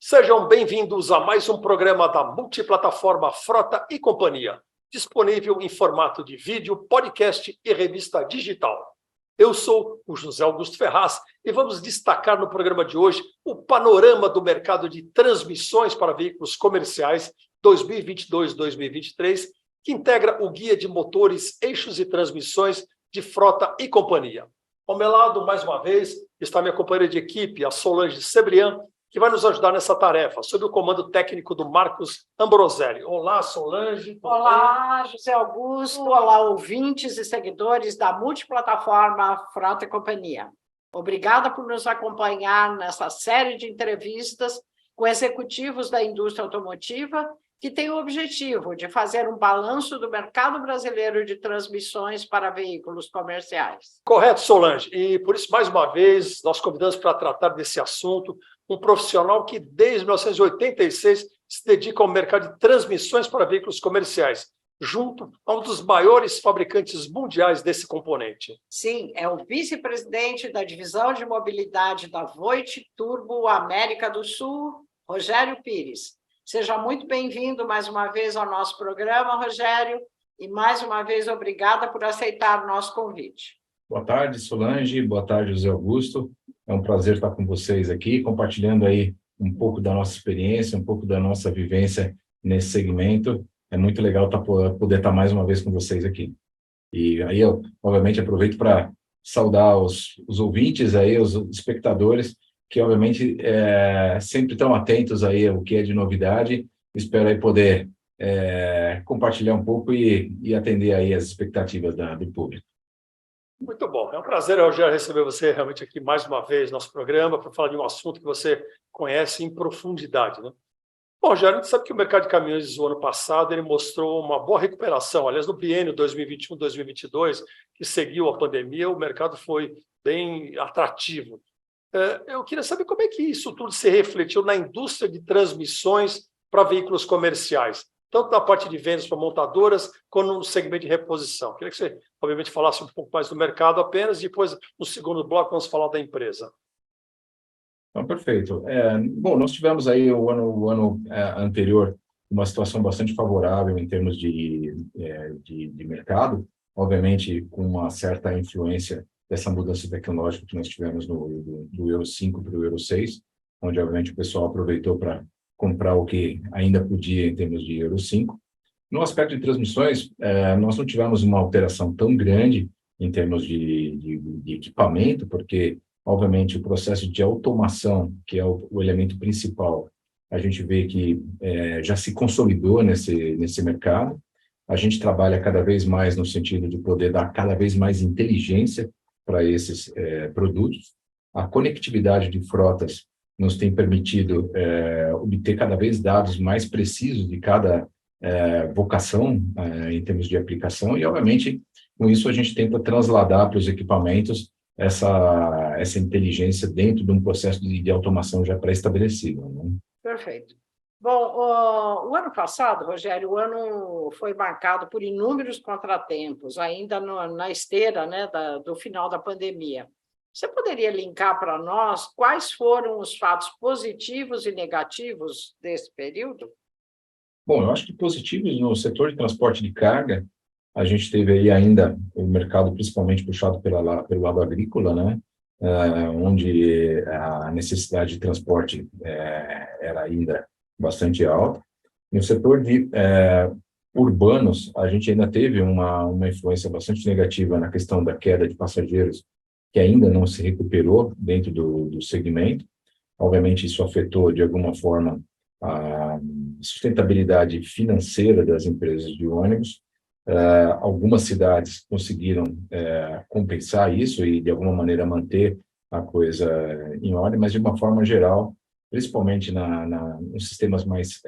Sejam bem-vindos a mais um programa da multiplataforma Frota e Companhia, disponível em formato de vídeo, podcast e revista digital. Eu sou o José Augusto Ferraz e vamos destacar no programa de hoje o panorama do mercado de transmissões para veículos comerciais 2022-2023, que integra o Guia de Motores, Eixos e Transmissões de Frota e Companhia. Ao meu lado, mais uma vez, está minha companheira de equipe, a Solange Cebrian, que vai nos ajudar nessa tarefa, sob o comando técnico do Marcos Ambroselli. Olá, Solange. Olá, José Augusto. Olá, ouvintes e seguidores da multiplataforma Frota e Companhia. Obrigada por nos acompanhar nessa série de entrevistas com executivos da indústria automotiva, que tem o objetivo de fazer um balanço do mercado brasileiro de transmissões para veículos comerciais. Correto, Solange. E por isso, mais uma vez, nós convidamos para tratar desse assunto um profissional que, desde 1986, se dedica ao mercado de transmissões para veículos comerciais, junto a um dos maiores fabricantes mundiais desse componente. Sim, é o vice-presidente da divisão de mobilidade da Voit Turbo América do Sul, Rogério Pires. Seja muito bem-vindo mais uma vez ao nosso programa, Rogério, e mais uma vez obrigada por aceitar o nosso convite. Boa tarde, Solange. Boa tarde, José Augusto. É um prazer estar com vocês aqui, compartilhando aí um pouco da nossa experiência, um pouco da nossa vivência nesse segmento. É muito legal poder estar mais uma vez com vocês aqui. E aí eu, obviamente, aproveito para saudar os ouvintes, aí, os espectadores, que, obviamente, sempre estão atentos aí ao que é de novidade. Espero aí poder compartilhar um pouco e atender aí as expectativas do público. Muito bom. É um prazer, Rogério, receber você realmente aqui mais uma vez no nosso programa para falar de um assunto que você conhece em profundidade, né? Bom, Rogério, a gente sabe que o mercado de caminhões do ano passado ele mostrou uma boa recuperação. Aliás, no biênio 2021-2022, que seguiu a pandemia, o mercado foi bem atrativo. Eu queria saber como é que isso tudo se refletiu na indústria de transmissões para veículos comerciais, tanto na parte de vendas para montadoras, quanto no segmento de reposição. Queria que você, obviamente, falasse um pouco mais do mercado apenas, e depois, no segundo bloco, vamos falar da empresa. Então, perfeito. Bom, nós tivemos aí o ano anterior uma situação bastante favorável em termos de mercado, obviamente com uma certa influência dessa mudança tecnológica que nós tivemos do Euro 5 para o Euro 6, onde, obviamente, o pessoal aproveitou para comprar o que ainda podia em termos de Euro 5. No aspecto de transmissões, nós não tivemos uma alteração tão grande em termos de equipamento, porque, obviamente, o processo de automação, que é o elemento principal, a gente vê que já se consolidou nesse mercado. A gente trabalha cada vez mais no sentido de poder dar cada vez mais inteligência para esses produtos. A conectividade de frotas nos tem permitido obter cada vez dados mais precisos de cada vocação em termos de aplicação, e, obviamente, com isso a gente tenta transladar para os equipamentos essa inteligência dentro de um processo de automação já pré-estabelecido, né? Perfeito. Bom, o ano passado, Rogério, o ano foi marcado por inúmeros contratempos, ainda na esteira, né, do final da pandemia. Você poderia linkar para nós quais foram os fatos positivos e negativos desse período? Bom, eu acho que positivos no setor de transporte de carga, a gente teve aí ainda o mercado principalmente puxado pelo lado agrícola, né? Onde a necessidade de transporte era ainda bastante alta. No setor de urbanos, a gente ainda teve uma influência bastante negativa na questão da queda de passageiros, que ainda não se recuperou dentro do segmento. Obviamente, isso afetou, de alguma forma, a sustentabilidade financeira das empresas de ônibus. Algumas cidades conseguiram compensar isso e, de alguma maneira, manter a coisa em ordem, mas, de uma forma geral, principalmente nos sistemas mais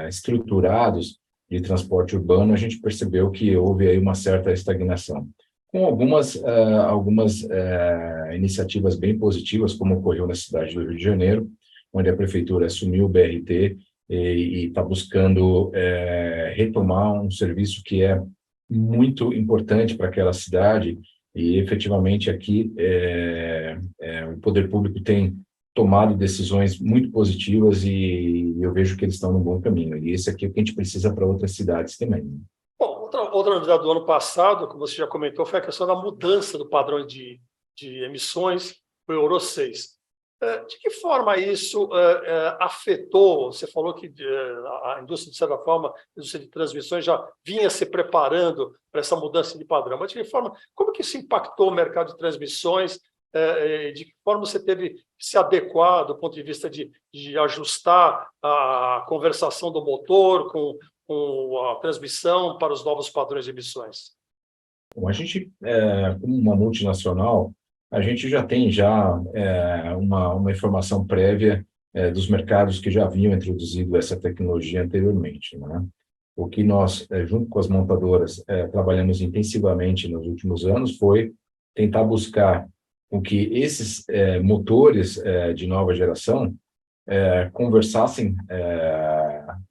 estruturados de transporte urbano, a gente percebeu que houve aí uma certa estagnação, com algumas iniciativas bem positivas, como ocorreu na cidade do Rio de Janeiro, onde a prefeitura assumiu o BRT e está buscando retomar um serviço que é muito importante para aquela cidade, e efetivamente aqui o poder público tem tomado decisões muito positivas e eu vejo que eles estão no bom caminho. E esse aqui é o que a gente precisa para outras cidades também. Bom, outra novidade do ano passado, como você já comentou, foi a questão da mudança do padrão de emissões para o Euro 6. De que forma isso afetou? Você falou que a indústria, de certa forma, a indústria de transmissões já vinha se preparando para essa mudança de padrão, mas de que forma, como que isso impactou o mercado de transmissões? De que forma você teve que se adequar do ponto de vista de ajustar a conversação do motor com a transmissão para os novos padrões de emissões? Bom, a gente, como uma multinacional, a gente já tem uma informação prévia dos mercados que já haviam introduzido essa tecnologia anteriormente, né? O que nós, junto com as montadoras, trabalhamos intensivamente nos últimos anos foi tentar buscar com que esses motores de nova geração conversassem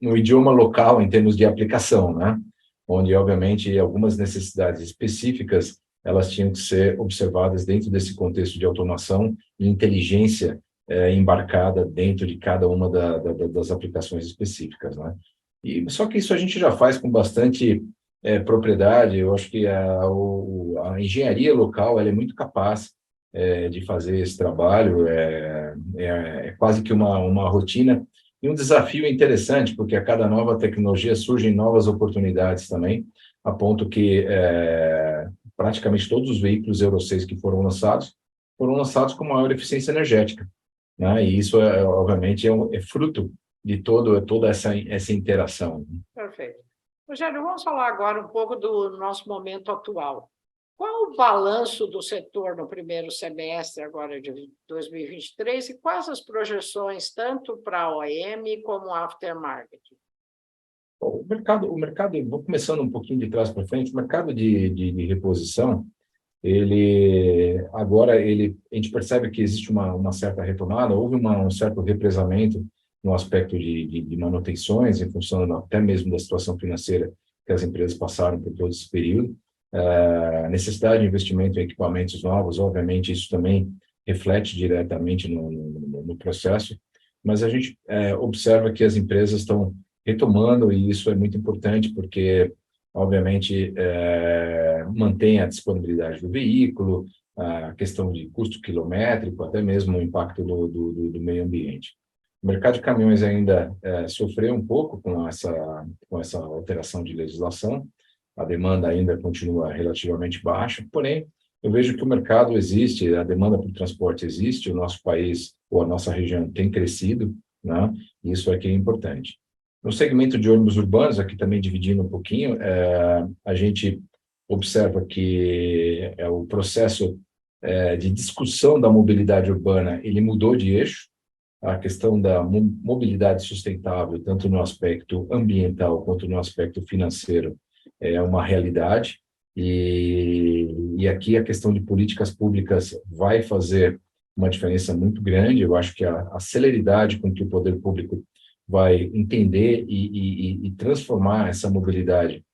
no idioma local em termos de aplicação, né? Onde, obviamente, algumas necessidades específicas elas tinham que ser observadas dentro desse contexto de automação e inteligência embarcada dentro de cada uma das aplicações específicas, né? E só que isso a gente já faz com bastante propriedade. Eu acho que a engenharia local ela é muito capaz de fazer esse trabalho, quase que uma rotina e um desafio interessante, porque a cada nova tecnologia surgem novas oportunidades também, a ponto que praticamente todos os veículos Euro 6 que foram lançados com maior eficiência energética, né? E isso, obviamente, é fruto de toda essa interação. Perfeito. Rogério, vamos falar agora um pouco do nosso momento atual. Qual o balanço do setor no primeiro semestre agora de 2023 e quais as projeções tanto para a OEM como a aftermarket? O mercado, vou começando um pouquinho de trás para frente, o mercado de reposição, a gente percebe que existe uma certa retomada, houve um certo represamento no aspecto de manutenções, em função até mesmo da situação financeira que as empresas passaram por todo esse período. A necessidade de investimento em equipamentos novos, obviamente, isso também reflete diretamente no processo, mas a gente observa que as empresas estão retomando, e isso é muito importante, porque, obviamente, mantém a disponibilidade do veículo, a questão de custo quilométrico, até mesmo o impacto do meio ambiente. O mercado de caminhões ainda sofreu um pouco com essa alteração de legislação. A demanda ainda continua relativamente baixa, porém, eu vejo que o mercado existe, a demanda por transporte existe, o nosso país ou a nossa região tem crescido, né? E isso aqui é importante. No segmento de ônibus urbanos, aqui também dividindo um pouquinho, a gente observa que o processo de discussão da mobilidade urbana, ele mudou de eixo. A questão da mobilidade sustentável, tanto no aspecto ambiental quanto no aspecto financeiro, é uma realidade, e aqui a questão de políticas públicas vai fazer uma diferença muito grande. Eu acho que a celeridade com que o poder público vai entender e transformar essa mobilidade,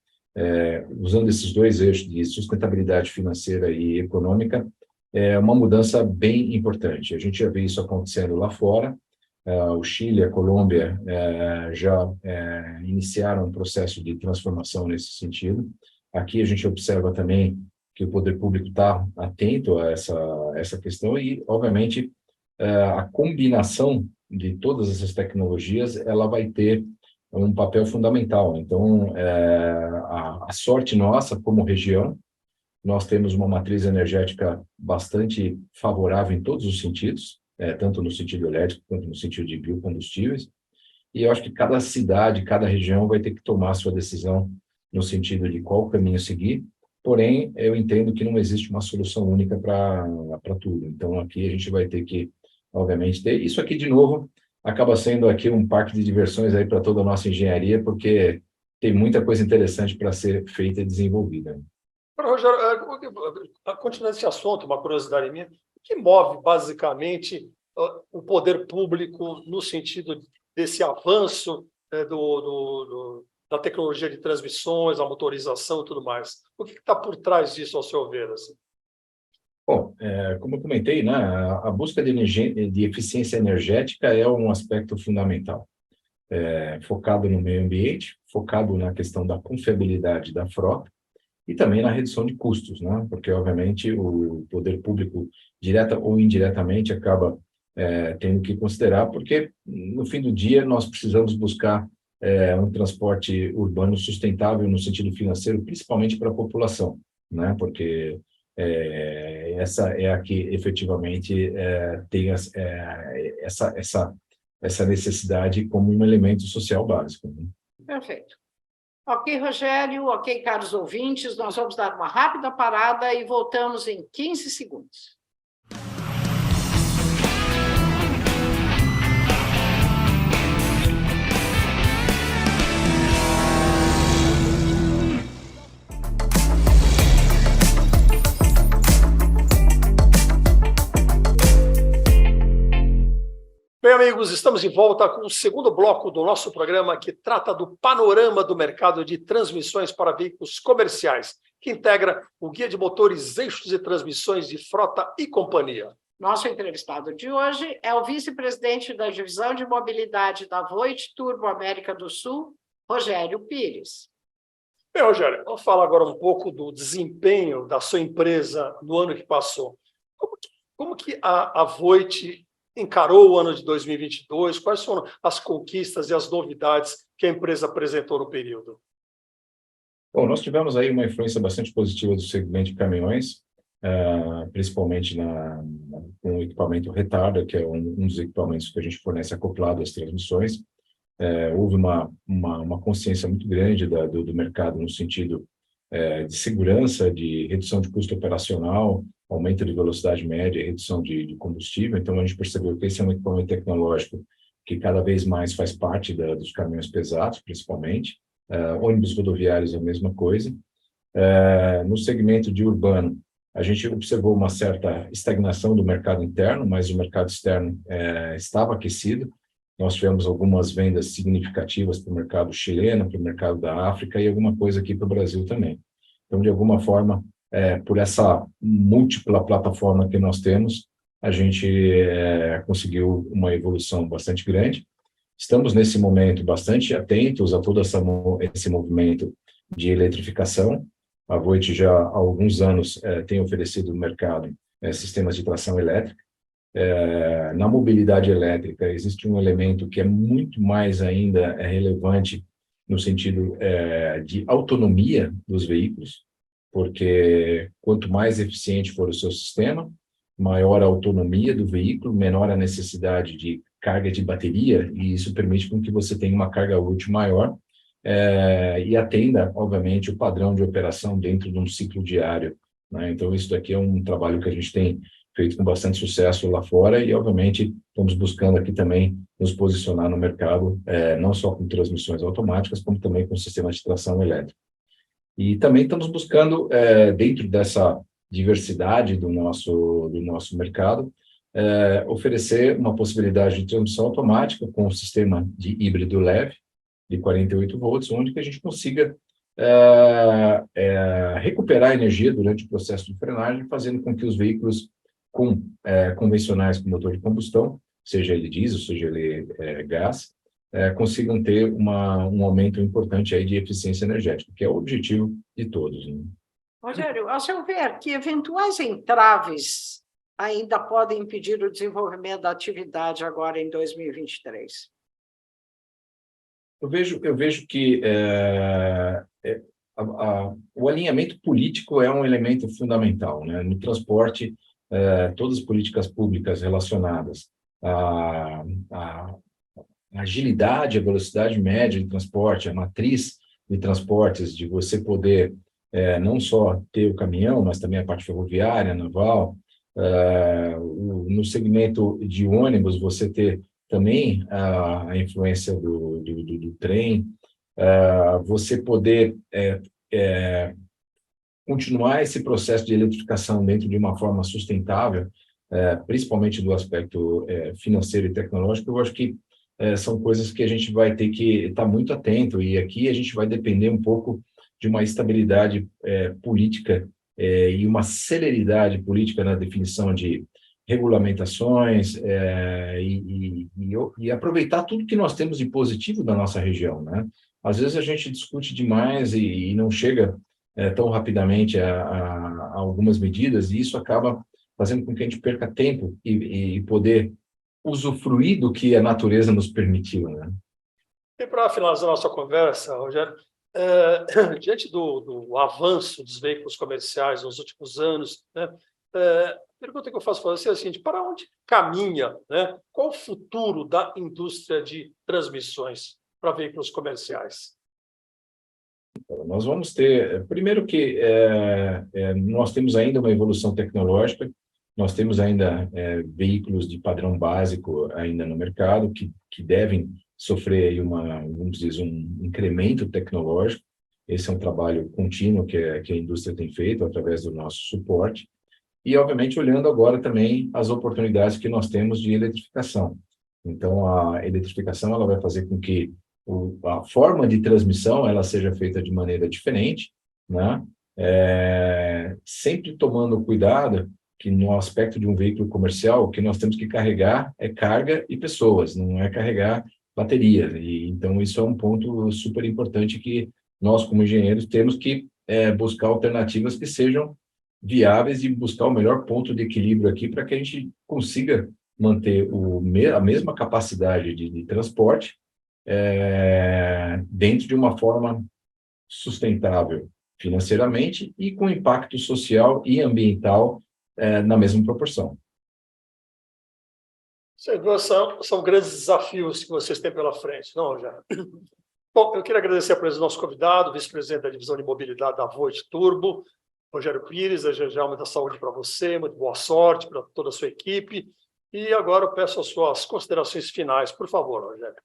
usando esses dois eixos de sustentabilidade financeira e econômica, é uma mudança bem importante. A gente já vê isso acontecendo lá fora. O Chile, a Colômbia já iniciaram um processo de transformação nesse sentido. Aqui a gente observa também que o poder público está atento a essa questão e, obviamente, a combinação de todas essas tecnologias ela vai ter um papel fundamental. Então, a sorte nossa como região, nós temos uma matriz energética bastante favorável em todos os sentidos, tanto no sentido elétrico quanto no sentido de biocombustíveis, e eu acho que cada cidade, cada região vai ter que tomar a sua decisão no sentido de qual caminho seguir, porém, eu entendo que não existe uma solução única para tudo. Então, aqui a gente vai ter que, obviamente, ter... Isso aqui, de novo, acaba sendo aqui um parque de diversões aí para toda a nossa engenharia, porque tem muita coisa interessante para ser feita e desenvolvida. Rogério, continuando esse assunto, uma curiosidade minha, o que move, basicamente, o poder público no sentido desse avanço da tecnologia de transmissões, a motorização e tudo mais? O que está por trás disso, ao seu ver? Assim? Bom, como eu comentei, né, a busca de eficiência energética é um aspecto fundamental, focado no meio ambiente, focado na questão da confiabilidade da frota e também na redução de custos, né, porque, obviamente, o poder público, direta ou indiretamente, acaba tendo que considerar, porque, no fim do dia, nós precisamos buscar um transporte urbano sustentável no sentido financeiro, principalmente para a população, né, porque essa é a que efetivamente tem essa necessidade como um elemento social básico, né? Perfeito. Ok, Rogério, ok, caros ouvintes, nós vamos dar uma rápida parada e voltamos em 15 segundos. Bem, amigos, estamos de volta com o segundo bloco do nosso programa que trata do panorama do mercado de transmissões para veículos comerciais, que integra o Guia de Motores, Eixos e Transmissões de Frota e Companhia. Nosso entrevistado de hoje é o vice-presidente da Divisão de Mobilidade da Voit Turbo América do Sul, Rogério Pires. Bem, Rogério, vamos falar agora um pouco do desempenho da sua empresa no ano que passou. Como que a Voit encarou o ano de 2022? Quais foram as conquistas e as novidades que a empresa apresentou no período? Bom, nós tivemos aí uma influência bastante positiva do segmento de caminhões, principalmente com o equipamento retarda, que é um dos equipamentos que a gente fornece acoplado às transmissões. Houve uma consciência muito grande do mercado no sentido de segurança, de redução de custo operacional, aumento de velocidade média e redução de combustível. Então, a gente percebeu que esse é um equipamento tecnológico que cada vez mais faz parte dos caminhões pesados, principalmente. Ônibus rodoviários, a mesma coisa. No segmento de urbano, a gente observou uma certa estagnação do mercado interno, mas o mercado externo estava aquecido. Nós tivemos algumas vendas significativas para o mercado chileno, para o mercado da África e alguma coisa aqui para o Brasil também. Então, de alguma forma, por essa múltipla plataforma que nós temos, a gente conseguiu uma evolução bastante grande. Estamos, nesse momento, bastante atentos a todo esse movimento de eletrificação. A Voit já há alguns anos tem oferecido no mercado sistemas de tração elétrica. Na mobilidade elétrica, existe um elemento que é muito mais ainda relevante no sentido de autonomia dos veículos, porque quanto mais eficiente for o seu sistema, maior a autonomia do veículo, menor a necessidade de carga de bateria, e isso permite com que você tenha uma carga útil maior e atenda, obviamente, o padrão de operação dentro de um ciclo diário, né? Então, isso daqui é um trabalho que a gente tem feito com bastante sucesso lá fora e, obviamente, estamos buscando aqui também nos posicionar no mercado, não só com transmissões automáticas, como também com sistemas de tração elétrica. E também estamos buscando, dentro dessa diversidade do nosso mercado, oferecer uma possibilidade de transmissão automática com um sistema de híbrido leve, de 48 volts, onde que a gente consiga recuperar energia durante o processo de frenagem, fazendo com que os veículos convencionais com motor de combustão, seja ele diesel, seja ele gás, consigam ter um aumento importante aí de eficiência energética, que é o objetivo de todos, né? Rogério, ao seu ver, que eventuais entraves ainda podem impedir o desenvolvimento da atividade agora em 2023? Eu vejo que o alinhamento político é um elemento fundamental, né? No transporte, todas as políticas públicas relacionadas à agilidade, a velocidade média de transporte, a matriz de transportes, de você poder não só ter o caminhão, mas também a parte ferroviária, naval. No segmento de ônibus, você ter também a influência do trem, você poder continuar esse processo de eletrificação dentro de uma forma sustentável, principalmente do aspecto financeiro e tecnológico. Eu acho que são coisas que a gente vai ter que estar muito atento, e aqui a gente vai depender um pouco de uma estabilidade política e uma celeridade política na definição de regulamentações e aproveitar tudo que nós temos de positivo da nossa região, né? Às vezes a gente discute demais e não chega tão rapidamente a algumas medidas, e isso acaba fazendo com que a gente perca tempo e poder usufruir do que a natureza nos permitiu, né? E para finalizar a nossa conversa, Rogério, diante do avanço dos veículos comerciais nos últimos anos, né, a pergunta que eu faço para você é a seguinte: para onde caminha, né? Qual o futuro da indústria de transmissões para veículos comerciais? Nós vamos ter, primeiro que nós temos ainda uma evolução tecnológica, nós temos ainda veículos de padrão básico ainda no mercado que devem sofrer aí vamos dizer, um incremento tecnológico. Esse é um trabalho contínuo que a indústria tem feito através do nosso suporte. E, obviamente, olhando agora também as oportunidades que nós temos de eletrificação. Então, a eletrificação ela vai fazer com que a forma de transmissão ela seja feita de maneira diferente, né? Sempre tomando cuidado que no aspecto de um veículo comercial, o que nós temos que carregar é carga e pessoas, não é carregar baterias. E, então, isso é um ponto super importante que nós, como engenheiros, temos que buscar alternativas que sejam viáveis e buscar o melhor ponto de equilíbrio aqui para que a gente consiga manter a mesma capacidade de transporte dentro de uma forma sustentável financeiramente e com impacto social e ambiental na mesma proporção. São grandes desafios que vocês têm pela frente, não, Rogério? Bom, eu queria agradecer a presença do nosso convidado, vice-presidente da Divisão de Mobilidade da Voith Turbo, Rogério Pires. Desejar muita saúde para você, muito boa sorte para toda a sua equipe. E agora eu peço as suas considerações finais, por favor, Rogério.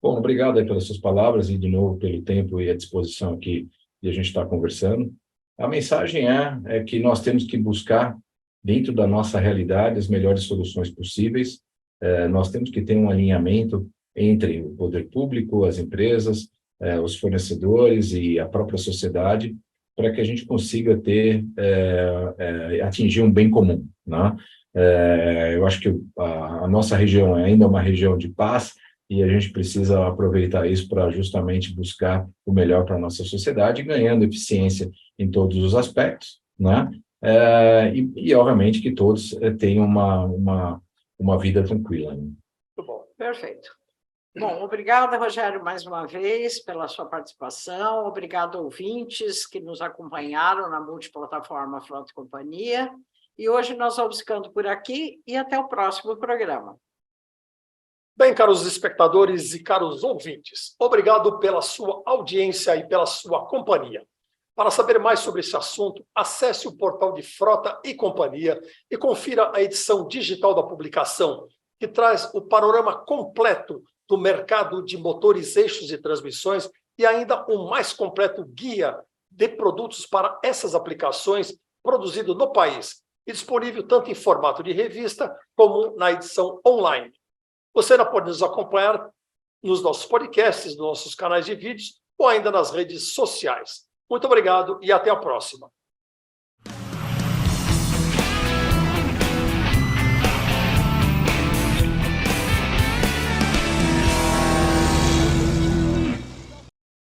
Bom, obrigado aí pelas suas palavras e, de novo, pelo tempo e a disposição aqui de a gente estar conversando. A mensagem é que nós temos que buscar, dentro da nossa realidade, as melhores soluções possíveis. Nós temos que ter um alinhamento entre o poder público, as empresas, os fornecedores e a própria sociedade, para que a gente consiga atingir um bem comum, né? Eu acho que a nossa região é ainda uma região de paz e a gente precisa aproveitar isso para justamente buscar o melhor para a nossa sociedade, ganhando eficiência em todos os aspectos, né? Obviamente, que todos tenham uma vida tranquila, né? Muito bom. Perfeito. Bom, obrigada, Rogério, mais uma vez, pela sua participação. Obrigado, ouvintes, que nos acompanharam na multiplataforma Frota e Companhia. E hoje nós vamos ficando por aqui e até o próximo programa. Bem, caros espectadores e caros ouvintes, obrigado pela sua audiência e pela sua companhia. Para saber mais sobre esse assunto, acesse o portal de Frota e Companhia e confira a edição digital da publicação, que traz o panorama completo do mercado de motores, eixos e transmissões e ainda o mais completo guia de produtos para essas aplicações produzido no país e disponível tanto em formato de revista como na edição online. Você ainda pode nos acompanhar nos nossos podcasts, nos nossos canais de vídeos ou ainda nas redes sociais. Muito obrigado e até a próxima.